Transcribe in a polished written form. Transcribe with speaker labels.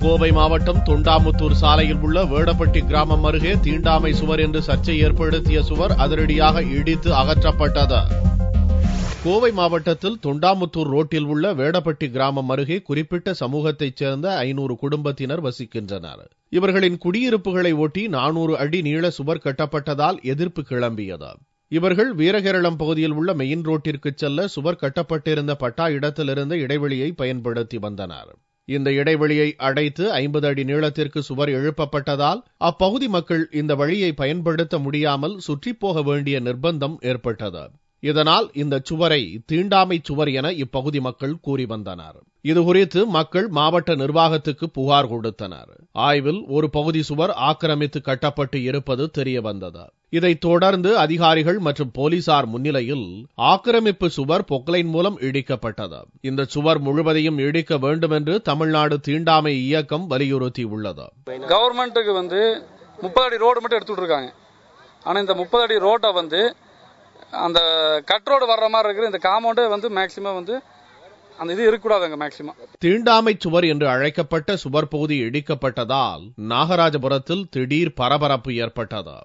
Speaker 1: கோவை மாவட்டம் தொண்டாமுத்தூர் சாலையில் உள்ள வேடப்பட்டி கிராமம் அருகே தீண்டாமை சுவர் என்று சர்ச்சை ஏற்படுத்திய சுவர் அதிரடியாக இடித்து அகற்றப்பட்டது. கோவை மாவட்டத்தில் தொண்டாமுத்தூர் ரோட்டில் உள்ள வேடப்பட்டி கிராமம் அருகே குறிப்பிட்ட சமூகத்தைச் சேர்ந்த 500 குடும்பத்தினர் வசிக்கின்றனர். இவர்களின் குடியிருப்புகளை ஒட்டி 400 அடி நீள சுவர் கட்டப்பட்டதால் எதிர்ப்பு கிளம்பியது. இவர்கள் வீரகேரளம் பகுதியில் உள்ள மெயின் ரோட்டிற்கு செல்ல சுவர் கட்டப்பட்டிருந்த பட்டா இடத்திலிருந்த இடைவெளியை பயன்படுத்தி வந்தனர். இந்த இடைவெளியை அடைத்து 50 அடி நீளத்திற்கு சுவர் எழுப்பப்பட்டதால் அப்பகுதி மக்கள் இந்த வழியை பயன்படுத்த முடியாமல் சுற்றிப்போக வேண்டிய நிர்பந்தம் ஏற்பட்டது. இதனால் இந்த சுவரை தீண்டாமை சுவர் என இப்பகுதி மக்கள் கூறி வந்தனர். இதுகுறித்து மக்கள் மாவட்ட நிர்வாகத்துக்கு புகார் கொடுத்தனர். ஆய்வில் ஒரு பகுதி சுவர் ஆக்கிரமித்து கட்டப்பட்டு இருப்பது தெரியவந்தது. இதைத் தொடர்ந்து அதிகாரிகள் மற்றும் போலீசார் முன்னிலையில் ஆக்கிரமிப்பு சுவர் பொக்லைன் மூலம் இடிக்கப்பட்டது. இந்த சுவர் முழுவதையும் இடிக்க வேண்டும் என்று தமிழ்நாடு தீண்டாமை இயக்கம் வலியுறுத்தியுள்ளது.
Speaker 2: கவர்மெண்ட்டுக்கு 30 அடி ரோடு மட்டும் எடுத்துட்டு இருக்காங்க. ஆனா இந்த 30 அடி ரோட்டை அந்த கட் ரோடு வர்ற மாதிரி இருக்கிற இந்த காம்பவுண்டே மேக்சிமம் அந்த இது இருக்கக்கூடாதுங்க. மேக்சிமம்
Speaker 1: தீண்டாமை சுவர் என்று அழைக்கப்பட்ட சுவர் பகுதி இடிக்கப்பட்டதால் நாகராஜபுரத்தில் திடீர் பரபரப்பு ஏற்பட்டது.